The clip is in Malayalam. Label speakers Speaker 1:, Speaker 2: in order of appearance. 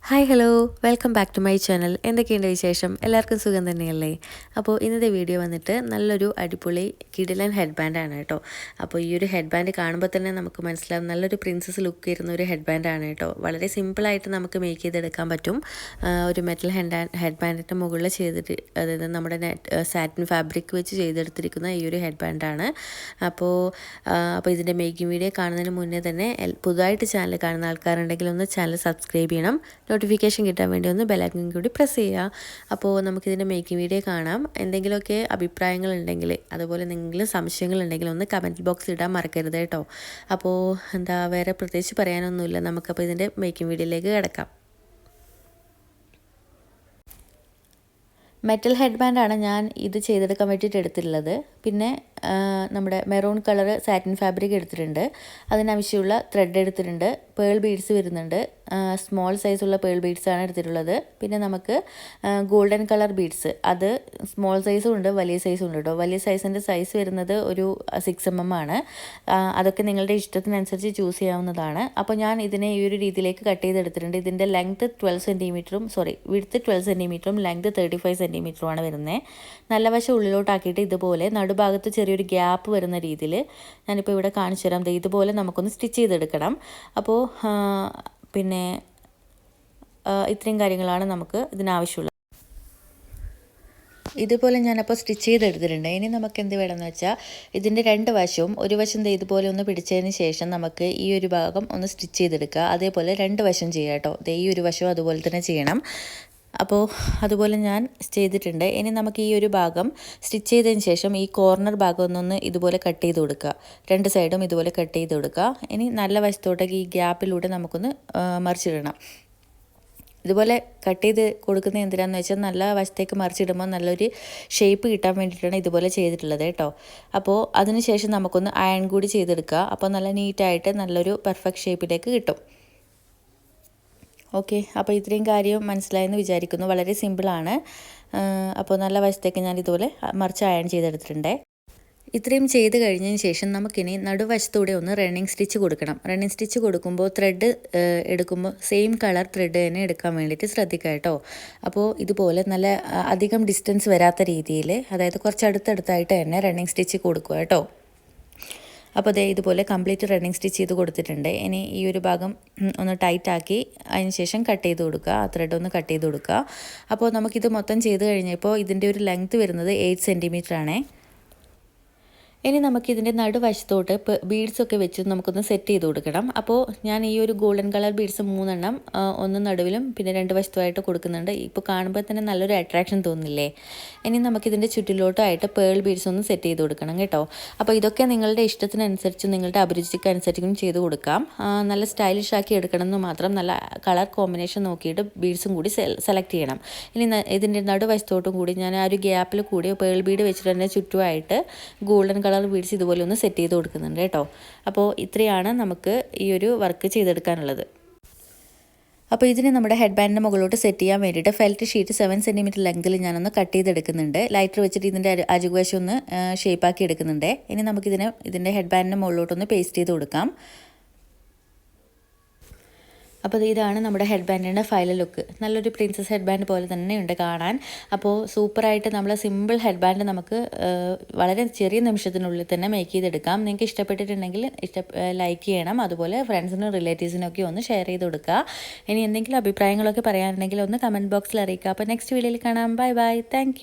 Speaker 1: Hi hello welcome back to my channel. എന്തൊക്കെയുണ്ട് വിശേഷം? എല്ലാവർക്കും സുഖം തന്നെയല്ലേ? അപ്പോൾ ഇന്നത്തെ വീഡിയോ വന്നിട്ട് നല്ലൊരു അടിപൊളി കിടിലൻ ഹെഡ് ബാൻഡാണ് കേട്ടോ. അപ്പോൾ ഈ ഒരു ഹെഡ് ബാൻഡ് കാണുമ്പോൾ തന്നെ നമുക്ക് മനസ്സിലാവും നല്ലൊരു പ്രിൻസസ് ലുക്ക് വരുന്ന ഒരു ഹെഡ് ബാൻഡാണ് കേട്ടോ. വളരെ സിമ്പിളായിട്ട് നമുക്ക് മേക്ക് ചെയ്തെടുക്കാൻ പറ്റും. ഒരു മെറ്റൽ ഹെഡ് ബാൻഡിൻ്റെ മുകളിൽ ചെയ്തിട്ട്, അതായത് നമ്മുടെ സാറ്റിൻ ഫാബ്രിക് വെച്ച് ചെയ്തെടുത്തിരിക്കുന്ന ഈ ഒരു ഹെഡ് ബാൻഡാണ്. അപ്പോൾ ഇതിൻ്റെ മേക്കിംഗ് വീഡിയോ കാണുന്നതിന് മുന്നേ തന്നെ പുതുതായിട്ട് ചാനൽ കാണുന്ന ആൾക്കാരുണ്ടെങ്കിൽ ഒന്ന് ചാനൽ സബ്സ്ക്രൈബ് ചെയ്യണം. നോട്ടിഫിക്കേഷൻ കിട്ടാൻ വേണ്ടി ഒന്ന് ബെലൈക്കൺ കൂടി പ്രസ് ചെയ്യുക. അപ്പോൾ നമുക്കിതിൻ്റെ മേക്കിംഗ് വീഡിയോ കാണാം. എന്തെങ്കിലുമൊക്കെ അഭിപ്രായങ്ങളുണ്ടെങ്കിൽ, അതുപോലെ എന്തെങ്കിലും സംശയങ്ങളുണ്ടെങ്കിൽ ഒന്ന് കമൻറ്റ് ബോക്സിൽ ഇടാൻ മറക്കരുത് കേട്ടോ. അപ്പോൾ വേറെ പ്രത്യേകിച്ച് പറയാനൊന്നുമില്ല. നമുക്കപ്പോൾ ഇതിൻ്റെ മേക്കിംഗ് വീഡിയോയിലേക്ക് കിടക്കാം. മെറ്റൽ ഹെഡ് ബാൻഡാണ് ഞാൻ ഇത് ചെയ്തെടുക്കാൻ വേണ്ടിയിട്ട് എടുത്തിട്ടുള്ളത്. പിന്നെ നമ്മുടെ മെറൂൺ കളർ സാറ്റിൻ ഫാബ്രിക് എടുത്തിട്ടുണ്ട്. അതിനാവശ്യമുള്ള ത്രെഡ് എടുത്തിട്ടുണ്ട്. പേൾ ബീഡ്സ് വരുന്നുണ്ട്. സ്മോൾ സൈസുള്ള പേൾ ബീഡ്സാണ് എടുത്തിട്ടുള്ളത്. പിന്നെ നമുക്ക് ഗോൾഡൻ കളർ ബീഡ്സ്, അത് സ്മോൾ സൈസും ഉണ്ട്, വലിയ സൈസും ഉണ്ട് കേട്ടോ. വലിയ സൈസിൻ്റെ സൈസ് വരുന്നത് ഒരു 6mm ആണ്. അതൊക്കെ നിങ്ങളുടെ ഇഷ്ടത്തിനനുസരിച്ച് ചൂസ് ചെയ്യാവുന്നതാണ്. അപ്പോൾ ഞാൻ ഇതിനെ ഈ ഒരു രീതിയിലേക്ക് കട്ട് ചെയ്തെടുത്തിട്ടുണ്ട്. ഇതിൻ്റെ ലെങ്ത് 12 സെൻറ്റിമീറ്ററും വിഡ്ത്ത് 12 സെൻറ്റിമീറ്ററും ലെങ്ത് 35 സെൻറ്റിമീറ്ററുമാണ് വരുന്നത്. നല്ല വശം ഉള്ളിലോട്ടാക്കിയിട്ട് ഇതുപോലെ നടുഭാഗത്ത് ചെറിയൊരു ഗ്യാപ്പ് വരുന്ന രീതിയിൽ ഞാനിപ്പോൾ ഇവിടെ കാണിച്ചു തരാം. ഇതുപോലെ നമുക്കൊന്ന് സ്റ്റിച്ച് ചെയ്തെടുക്കണം. അപ്പോൾ പിന്നെ ഇത്രയും കാര്യങ്ങളാണ് നമുക്ക് ഇതിനാവശ്യമുള്ളത്. ഇതുപോലെ ഞാനപ്പോൾ സ്റ്റിച്ച് ചെയ്തെടുത്തിട്ടുണ്ട്. ഇനി നമുക്ക് എന്ത് വേണമെന്ന് വെച്ചാൽ ഇതിൻ്റെ രണ്ട് വശവും, ഒരു വശം ഇതുപോലെ ഒന്ന് പിടിച്ചതിന് ശേഷം നമുക്ക് ഈ ഒരു ഭാഗം ഒന്ന് സ്റ്റിച്ച് ചെയ്തെടുക്കുക. അതേപോലെ രണ്ട് വശം ചെയ്യാം കേട്ടോ. ഈ ഒരു വശവും അതുപോലെ തന്നെ ചെയ്യണം. അപ്പോൾ അതുപോലെ ഞാൻ ചെയ്തിട്ടുണ്ട്. ഇനി നമുക്ക് ഈ ഒരു ഭാഗം സ്റ്റിച്ച് ചെയ്തതിന് ശേഷം ഈ കോർണർ ഭാഗം ഒന്നൊന്ന് ഇതുപോലെ കട്ട് ചെയ്ത് കൊടുക്കുക. രണ്ട് സൈഡും ഇതുപോലെ കട്ട് ചെയ്ത് കൊടുക്കുക. ഇനി നല്ല വശത്തോട്ടേക്ക് ഈ ഗ്യാപ്പിലൂടെ നമുക്കൊന്ന് മറിച്ചിടണം. ഇതുപോലെ കട്ട് ചെയ്ത് കൊടുക്കുന്നത് എന്തിനാന്ന് വെച്ചാൽ നല്ല വശത്തേക്ക് മറിച്ചിടുമ്പോൾ നല്ലൊരു ഷേപ്പ് കിട്ടാൻ വേണ്ടിയിട്ടാണ് ഇതുപോലെ ചെയ്തിട്ടുള്ളത് കേട്ടോ. അപ്പോൾ അതിനുശേഷം നമുക്കൊന്ന് അയൺ കൂടി ചെയ്തെടുക്കുക. അപ്പോൾ നല്ല നീറ്റായിട്ട് നല്ലൊരു പെർഫെക്റ്റ് ഷേപ്പിലേക്ക് കിട്ടും. ഓക്കെ, അപ്പോൾ ഇത്രയും കാര്യം മനസ്സിലായെന്ന് വിചാരിക്കുന്നു. വളരെ സിമ്പിളാണ്. അപ്പോൾ നല്ല വശത്തേക്ക് ഞാൻ ഇതുപോലെ മറിച്ച് അയൺ ചെയ്തെടുത്തിട്ടുണ്ട്. ഇത്രയും ചെയ്ത് കഴിഞ്ഞതിന് ശേഷം നമുക്കിനി നടുവശത്തൂടെ ഒന്ന് റണ്ണിങ് സ്റ്റിച്ച് കൊടുക്കണം. റണ്ണിങ് സ്റ്റിച്ച് കൊടുക്കുമ്പോൾ ത്രെഡ് എടുക്കുമ്പോൾ സെയിം കളർ ത്രെഡ് തന്നെ എടുക്കാൻ വേണ്ടിയിട്ട് ശ്രദ്ധിക്കുക കേട്ടോ. അപ്പോൾ ഇതുപോലെ നല്ല അധികം ഡിസ്റ്റൻസ് വരാത്ത രീതിയിൽ, അതായത് കുറച്ച് അടുത്തടുത്തായിട്ട് തന്നെ റണ്ണിങ് സ്റ്റിച്ച് കൊടുക്കുക കേട്ടോ. അപ്പോൾ ഇതുപോലെ കംപ്ലീറ്റ് റണ്ണിങ് സ്റ്റിച്ച് ചെയ്ത് കൊടുത്തിട്ടുണ്ട്. ഇനി ഈ ഒരു ഭാഗം ഒന്ന് ടൈറ്റാക്കി അതിന് ശേഷം കട്ട് ചെയ്ത് കൊടുക്കുക. ആ ത്രെഡ് ഒന്ന് കട്ട് ചെയ്ത് കൊടുക്കുക. അപ്പോൾ നമുക്കിത് മൊത്തം ചെയ്ത് കഴിഞ്ഞപ്പോൾ ഇതിൻ്റെ ഒരു ലെങ്ത്ത് വരുന്നത് 8 സെൻറ്റിമീറ്റർ ആണേ. ഇനി നമുക്കിതിൻ്റെ നടുവശത്തോട്ട് ബീഡ്സൊക്കെ വെച്ച് നമുക്കൊന്ന് സെറ്റ് ചെയ്ത് കൊടുക്കണം. അപ്പോൾ ഞാൻ ഈ ഒരു ഗോൾഡൻ കളർ ബീഡ്സ് 3 എണ്ണം, ഒന്ന് നടുവിലും പിന്നെ 2 വശത്തുമായിട്ട് കൊടുക്കുന്നുണ്ട്. ഇപ്പോൾ കാണുമ്പോൾ തന്നെ നല്ലൊരു അട്രാക്ഷൻ തോന്നില്ലേ? ഇനി നമുക്കിതിൻ്റെ ചുറ്റിലോട്ടായിട്ട് പേൾ ബീഡ്സ് ഒന്ന് സെറ്റ് ചെയ്ത് കൊടുക്കണം കേട്ടോ. അപ്പോൾ ഇതൊക്കെ നിങ്ങളുടെ ഇഷ്ടത്തിനനുസരിച്ച്, നിങ്ങളുടെ അഭിരുചിക്കനുസരിച്ചും ചെയ്ത് കൊടുക്കാം. നല്ല സ്റ്റൈലിഷ് ആക്കി എടുക്കണമെന്ന് മാത്രം നല്ല കളർ കോമ്പിനേഷൻ നോക്കിയിട്ട് ബീഡ്സും കൂടി സെലക്ട് ചെയ്യണം. ഇനി ഇതിൻ്റെ നടുവശത്തോട്ടും കൂടി ഞാൻ ആ ഒരു ഗ്യാപ്പിൽ കൂടി പേൾ ബീഡ് വെച്ചിട്ട് തന്നെ ചുറ്റുമായിട്ട് ഗോൾഡൻ കളർ ബീഡ്സ് ഇതുപോലെ ഒന്ന് സെറ്റ് ചെയ്ത് കൊടുക്കുന്നുണ്ട് കേട്ടോ. അപ്പോൾ ഇത്രയാണ് നമുക്ക് ഈ ഒരു വർക്ക് ചെയ്തെടുക്കാനുള്ളത്. അപ്പോൾ ഇതിന് നമ്മുടെ ഹെഡ് ബാൻഡിൻ്റെ മുകളിലോട്ട് സെറ്റ് ചെയ്യാൻ വേണ്ടിയിട്ട് ഫെൽറ്റ് ഷീറ്റ് 7 സെൻറ്റിമീറ്റർ ലെങ്തിൽ ഞാനൊന്ന് കട്ട് ചെയ്തെടുക്കുന്നുണ്ട്. ലൈറ്റർ വെച്ചിട്ട് ഇതിൻ്റെ അജുവശം ഒന്ന് ഷേപ്പാക്കി എടുക്കുന്നുണ്ട്. ഇനി ഇതിൻ്റെ ഹെഡ് ബാൻഡിൻ്റെ മുകളിലോട്ടൊന്ന് പേസ്റ്റ് ചെയ്ത് കൊടുക്കാം. അപ്പോൾ ഇതാണ് നമ്മുടെ ഹെഡ് ബാൻഡിൻ്റെ ഫൈനൽ ലുക്ക്. നല്ലൊരു പ്രിൻസസ് ഹെഡ് ബാൻഡ് പോലെ തന്നെയുണ്ട് കാണാൻ. അപ്പോൾ സൂപ്പറായിട്ട് നമ്മൾ സിമ്പിൾ ഹെഡ് ബാൻഡ് നമുക്ക് വളരെ ചെറിയ നിമിഷത്തിനുള്ളിൽ തന്നെ മേക്ക് ചെയ്തെടുക്കാം. നിങ്ങൾക്ക് ഇഷ്ടപ്പെട്ടിട്ടുണ്ടെങ്കിൽ ലൈക്ക് ചെയ്യണം. അതുപോലെ ഫ്രണ്ട്സിനും റിലേറ്റീവ്സിനൊക്കെ ഒന്ന് ഷെയർ ചെയ്ത് കൊടുക്കുക. ഇനി എന്തെങ്കിലും അഭിപ്രായങ്ങളൊക്കെ പറയാനുണ്ടെങ്കിൽ ഒന്ന് കമൻറ്റ് ബോക്സിൽ അറിയിക്കുക. അപ്പോൾ നെക്സ്റ്റ് വീഡിയോയിൽ കാണാം. Bye bye. താങ്ക്